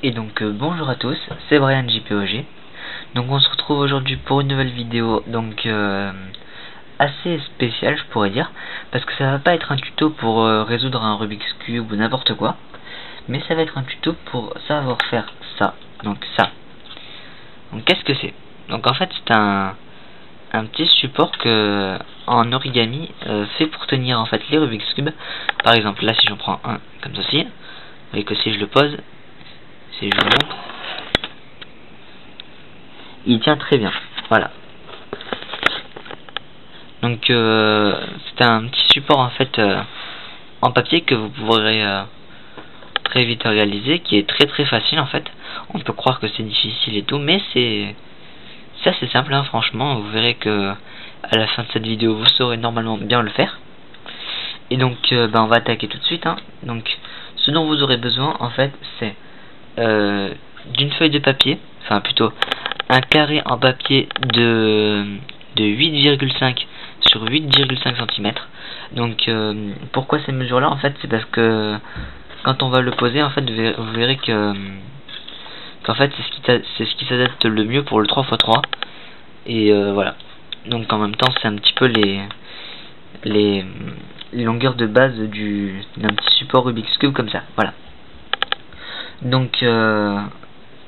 Et donc bonjour à tous, c'est Brian JPOG. Donc on se retrouve aujourd'hui pour une nouvelle vidéo assez spéciale, je pourrais dire, parce que ça va pas être un tuto pour résoudre un Rubik's Cube ou n'importe quoi, mais ça va être un tuto pour savoir faire ça. Donc ça. Donc qu'est-ce que c'est? Donc en fait c'est un petit support que en origami fait pour tenir en fait les Rubik's Cube. Par exemple là, si j'en prends un comme ceci, vous voyez que si je le pose, si je le montre, il tient très bien. Voilà. Donc c'est un petit support en fait en papier que vous pourrez très vite réaliser, qui est très facile en fait. On peut croire que c'est difficile et tout, mais c'est assez simple, hein, franchement. Vous verrez que à la fin de cette vidéo vous saurez normalement bien le faire. Et donc on va attaquer tout de suite, hein. Donc ce dont vous aurez besoin en fait, c'est d'une feuille de papier, enfin plutôt un carré en papier de 8,5 sur 8,5 cm. Donc pourquoi ces mesures là? En fait c'est parce que quand on va le poser, en fait vous verrez que qu'en fait c'est ce qui s'adapte le mieux pour le 3x3. Et voilà. Donc en même temps c'est un petit peu les longueurs de base d'un petit support Rubik's Cube comme ça. Voilà. Donc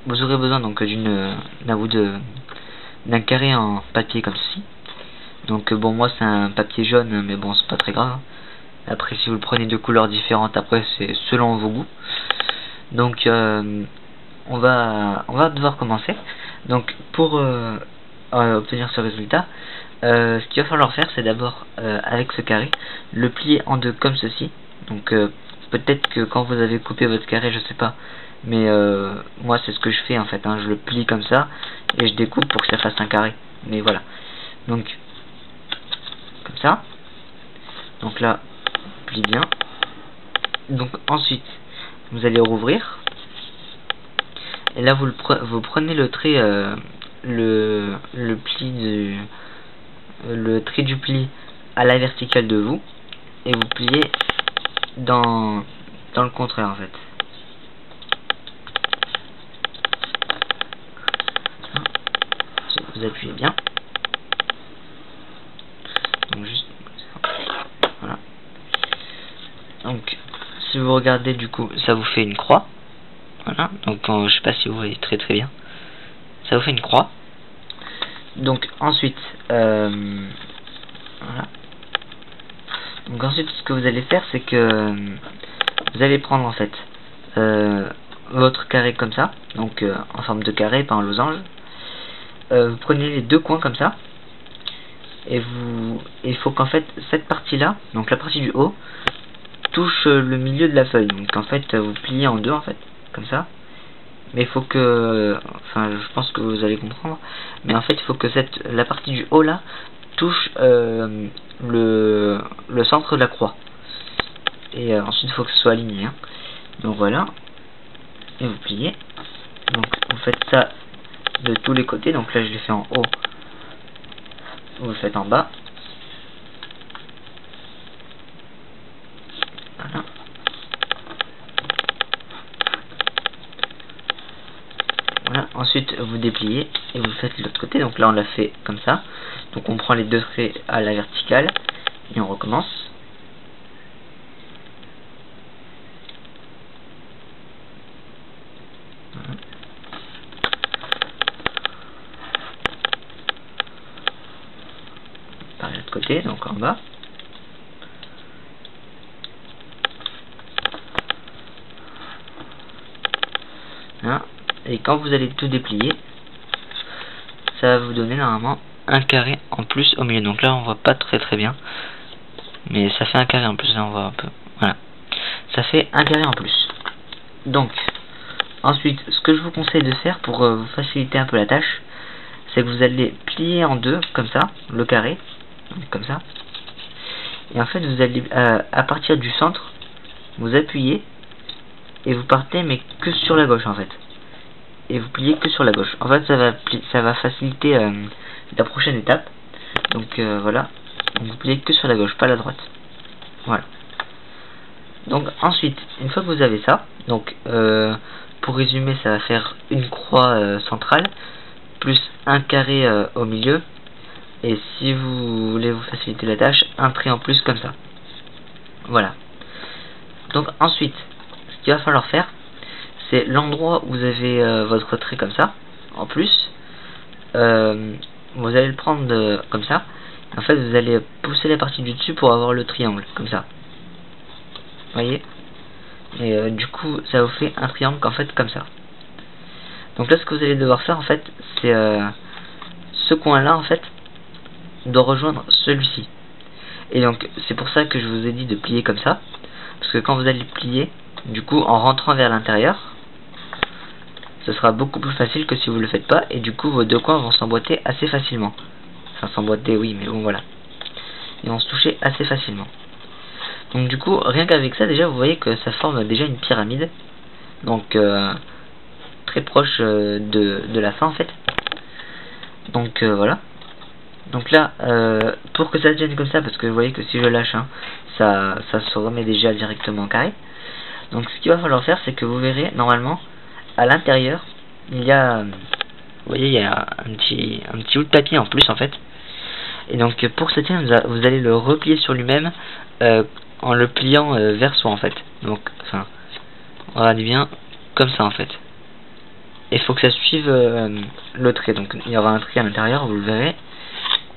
vous aurez besoin donc d'un carré en papier comme ceci. Donc bon, moi c'est un papier jaune, mais bon, c'est pas très grave. Après, si vous le prenez de couleurs différentes, après c'est selon vos goûts. Donc on va devoir commencer. Donc pour obtenir ce résultat, ce qu'il va falloir faire, c'est d'abord avec ce carré le plier en deux comme ceci. Donc peut-être que quand vous avez coupé votre carré, je sais pas, mais moi c'est ce que je fais en fait, hein. Je le plie comme ça et je découpe pour que ça fasse un carré. Mais voilà. Donc comme ça. Donc là, on plie bien. Donc ensuite, vous allez rouvrir. Et là, vous prenez le trait, le trait du pli à la verticale de vous, et vous pliez dans le contraire en fait. Vous appuyez bien. Donc juste voilà. Donc si vous regardez, du coup ça vous fait une croix. Voilà. Donc je sais pas si vous voyez très bien. Ça vous fait une croix. Donc ensuite voilà. Donc ensuite ce que vous allez faire, c'est que vous allez prendre en fait votre carré comme ça, donc en forme de carré, pas en losange. Vous prenez les deux coins comme ça, et il faut qu'en fait cette partie là, donc la partie du haut, touche le milieu de la feuille. Donc en fait vous pliez en deux en fait, comme ça. Mais il faut que, enfin je pense que vous allez comprendre, mais en fait il faut que la partie du haut là touche le centre de la croix. Et ensuite il faut que ce soit aligné, hein. Donc voilà, et vous pliez. Donc vous faites ça de tous les côtés. Donc là je l'ai fait en haut, vous le faites en bas. Voilà. Voilà. Ensuite vous dépliez et vous faites de l'autre côté. Donc là on l'a fait comme ça. Donc on prend les deux traits à la verticale et on recommence. Voilà. Par l'autre côté, donc en bas. Voilà. Et quand vous allez tout déplier, ça va vous donner normalement un carré en plus au milieu. Donc là on voit pas très bien, mais ça fait un carré en plus. Là on voit un peu. Voilà, ça fait un carré en plus. Donc ensuite, ce que je vous conseille de faire pour vous faciliter un peu la tâche, c'est que vous allez plier en deux comme ça le carré, comme ça, et en fait vous allez à partir du centre vous appuyez et vous partez, mais que sur la gauche en fait, et vous pliez que sur la gauche. En fait ça va faciliter la prochaine étape. Donc voilà, vous pliez que sur la gauche, pas la droite. Voilà. Donc ensuite, une fois que vous avez ça, donc pour résumer, ça va faire une croix centrale, plus un carré au milieu, et si vous voulez vous faciliter la tâche, un trait en plus comme ça. Voilà. Donc ensuite, ce qu'il va falloir faire, c'est l'endroit où vous avez votre trait comme ça, en plus, vous allez le prendre comme ça. En fait, vous allez pousser la partie du dessus pour avoir le triangle, comme ça. Voyez. Et du coup, ça vous fait un triangle en fait comme ça. Donc là, ce que vous allez devoir faire en fait, c'est ce coin-là en fait doit rejoindre celui-ci. Et donc, c'est pour ça que je vous ai dit de plier comme ça, parce que quand vous allez plier, du coup, en rentrant vers l'intérieur, ce sera beaucoup plus facile que si vous le faites pas, et du coup, vos deux coins vont s'emboîter assez facilement. Enfin, s'emboîter, oui, mais bon, voilà. Ils vont se toucher assez facilement. Donc du coup, rien qu'avec ça, déjà, vous voyez que ça forme déjà une pyramide. Donc, très proche de la fin, en fait. Donc, voilà. Donc là, pour que ça tienne comme ça, parce que vous voyez que si je lâche, hein, ça se remet déjà directement en carré. Donc ce qu'il va falloir faire, c'est que vous verrez, normalement, à l'intérieur, il y a... vous voyez, il y a un petit bout de papier en plus, en fait. Et donc pour que ça tienne, vous allez le replier sur lui-même en le pliant vers soi en fait. Donc enfin, on va bien comme ça en fait. Et il faut que ça suive le trait. Donc il y aura un trait à l'intérieur, vous le verrez.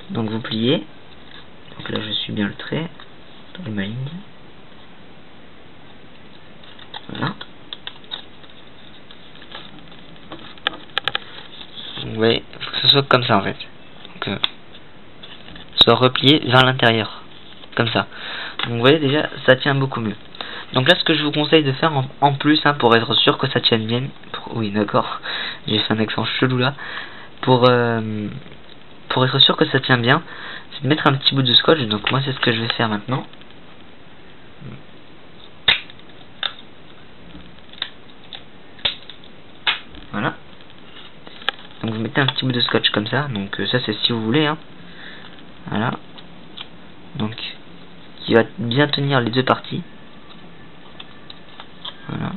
Donc vous pliez. Donc là je suis bien le trait dans ma ligne. Voilà. Donc, vous voyez, il faut que ce soit comme ça en fait. Donc soit replié vers l'intérieur, comme ça. Donc vous voyez déjà, ça tient beaucoup mieux. Donc là, ce que je vous conseille de faire en plus, hein, pour être sûr que ça tienne bien, oui d'accord, j'ai fait un accent chelou là, pour être sûr que ça tient bien, c'est de mettre un petit bout de scotch. Donc moi c'est ce que je vais faire maintenant. Voilà. Donc vous mettez un petit bout de scotch comme ça, donc ça c'est si vous voulez, hein. Voilà. Donc, qui va bien tenir les deux parties. Voilà.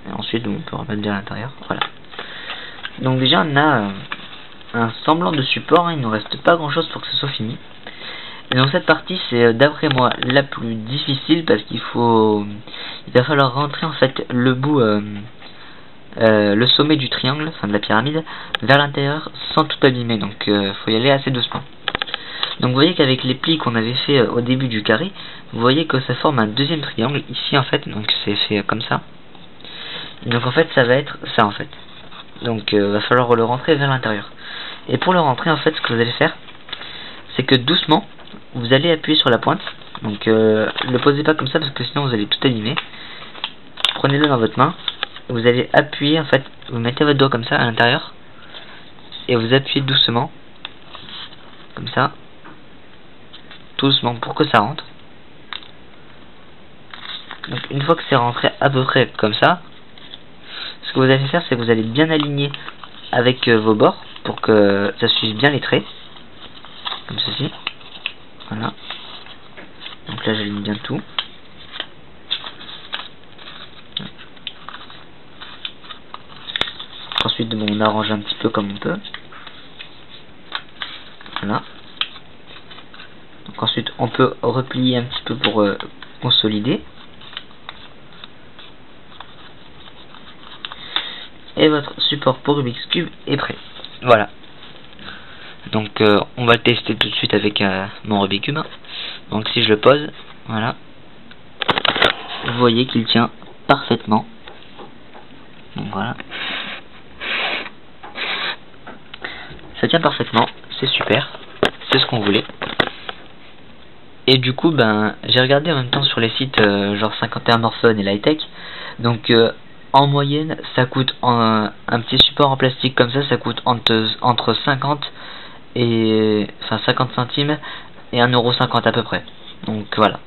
Et ensuite, on peut remettre bien à l'intérieur. Voilà. Donc déjà, on a un semblant de support. Hein, il ne nous reste pas grand chose pour que ce soit fini. Et donc cette partie, c'est d'après moi la plus difficile parce il va falloir rentrer en fait le bout, le sommet du triangle, enfin de la pyramide, vers l'intérieur sans tout abîmer. Donc faut y aller assez doucement. Donc vous voyez qu'avec les plis qu'on avait fait au début du carré, vous voyez que ça forme un deuxième triangle ici en fait. Donc c'est fait comme ça. Et donc en fait ça va être ça en fait. Donc va falloir le rentrer vers l'intérieur. Et pour le rentrer en fait, ce que vous allez faire, c'est que doucement vous allez appuyer sur la pointe. Donc le posez pas comme ça parce que sinon vous allez tout abîmer. Prenez-le dans votre main. Vous allez appuyer en fait, vous mettez votre doigt comme ça à l'intérieur et vous appuyez doucement comme ça, tout doucement pour que ça rentre. Donc une fois que c'est rentré à peu près comme ça, ce que vous allez faire, c'est que vous allez bien aligner avec vos bords pour que ça suive bien les traits, comme ceci. Voilà. Donc là j'aligne bien tout. Ensuite bon, on arrange un petit peu comme on peut. Voilà. Donc ensuite on peut replier un petit peu pour consolider. Et votre support pour Rubik's Cube est prêt. Voilà. Donc on va le tester tout de suite avec mon Rubik's Cube. Donc si je le pose, voilà. Vous voyez qu'il tient parfaitement. Donc voilà. Ça tient parfaitement, c'est super. C'est ce qu'on voulait. Et du coup, ben, j'ai regardé en même temps sur les sites genre 51 Morphone et Lightech. Donc en moyenne, ça coûte un petit support en plastique comme ça coûte entre 50 et 50 centimes et 1,50 € à peu près. Donc voilà.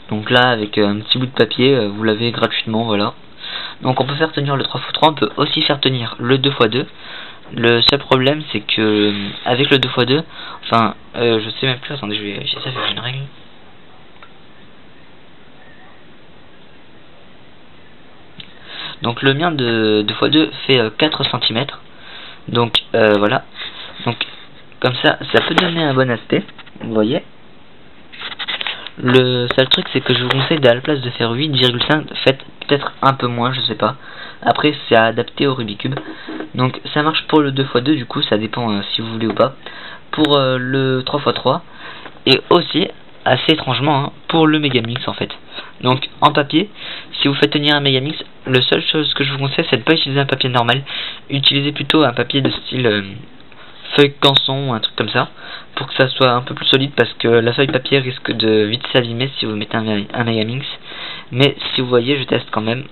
Donc là, avec un petit bout de papier, vous l'avez gratuitement, voilà. Donc on peut faire tenir le 3x3, on peut aussi faire tenir le 2x2. Le seul problème, c'est que avec le 2x2, enfin, je sais même plus, attendez, je vais essayer de faire une règle. Donc le mien de 2x2 fait 4 cm. Donc voilà. Donc comme ça peut donner un bon aspect, vous voyez. Le seul truc, c'est que je vous conseille, à la place de faire 8,5, faites peut-être un peu moins, je sais pas. Après, c'est à adapter au Rubik's Cube. Donc ça marche pour le 2x2, du coup ça dépend si vous voulez ou pas. Pour le 3x3, et aussi, assez étrangement, hein, pour le Megamix en fait. Donc en papier, si vous faites tenir un Megamix, la seule chose que je vous conseille, c'est de ne pas utiliser un papier normal. Utilisez plutôt un papier de style feuille canson ou un truc comme ça, pour que ça soit un peu plus solide, parce que la feuille papier risque de vite s'abîmer si vous mettez un Megamix. Mais si vous voyez, je teste quand même,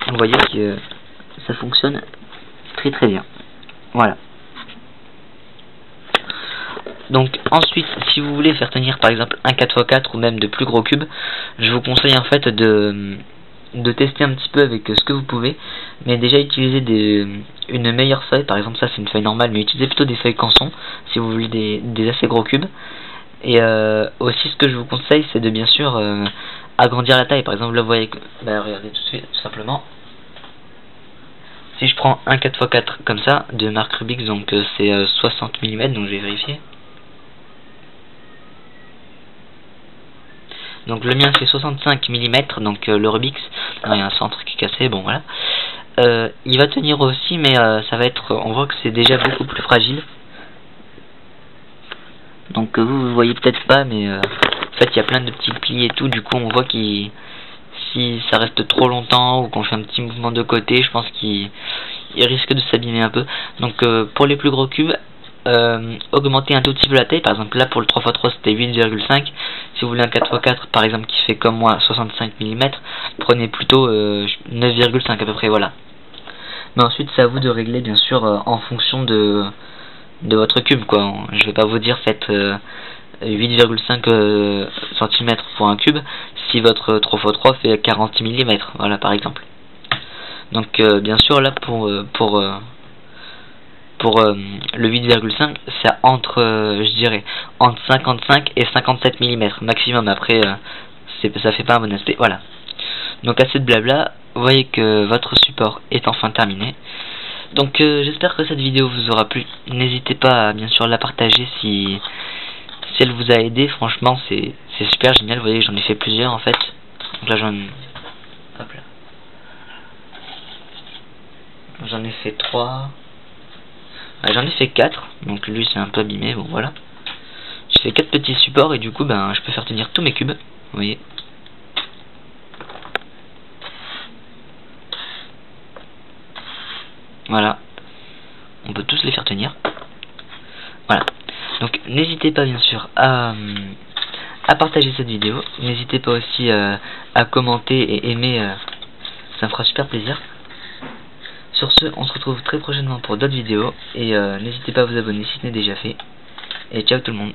vous voyez que ça fonctionne très très bien. Voilà. Donc ensuite, si vous voulez faire tenir par exemple un 4x4 ou même de plus gros cubes, je vous conseille en fait de tester un petit peu avec ce que vous pouvez, mais déjà utiliser une meilleure feuille. Par exemple, ça c'est une feuille normale, mais utilisez plutôt des feuilles canson si vous voulez des assez gros cubes. Et aussi, ce que je vous conseille, c'est de bien sûr agrandir la taille. Par exemple, là vous voyez que, regardez tout de suite, tout simplement, si je prends un 4x4 comme ça de marque Rubik's, donc c'est 60 mm, donc je vais vérifier. Donc le mien fait 65 mm, donc le Rubik's, il y a un centre qui est cassé, bon voilà. Il va tenir aussi, mais ça va être, on voit que c'est déjà beaucoup plus fragile. Donc vous voyez peut-être pas, mais en fait il y a plein de petits plis et tout, du coup on voit qu'il, si ça reste trop longtemps ou qu'on fait un petit mouvement de côté, je pense qu'il risque de s'abîmer un peu. Donc pour les plus gros cubes, augmenter un tout petit peu la taille. Par exemple là pour le 3x3 c'était 8,5. Si vous voulez un 4x4 par exemple qui fait comme moi 65 mm, prenez plutôt 9,5 à peu près, voilà. Mais ensuite c'est à vous de régler bien sûr en fonction de votre cube quoi. Je vais pas vous dire faites 8,5 cm pour un cube si votre 3x3 fait 40 mm, voilà par exemple. Donc bien sûr là pour le 8,5 c'est entre je dirais entre 55 et 57 mm maximum. Après ça fait pas un bon aspect, voilà. Donc assez de blabla, vous voyez que votre support est enfin terminé. Donc j'espère que cette vidéo vous aura plu. N'hésitez pas à bien sûr la partager si elle vous a aidé. Franchement c'est super génial, vous voyez j'en ai fait plusieurs en fait. Donc là j'en ai fait 3. J'en ai fait 4, donc lui c'est un peu abîmé, bon voilà. J'ai fait 4 petits supports et du coup je peux faire tenir tous mes cubes, vous voyez. Voilà, on peut tous les faire tenir. Voilà, donc n'hésitez pas bien sûr à partager cette vidéo. N'hésitez pas aussi à commenter et aimer, ça me fera super plaisir. Sur ce, on se retrouve très prochainement pour d'autres vidéos, et n'hésitez pas à vous abonner si ce n'est déjà fait, et ciao tout le monde.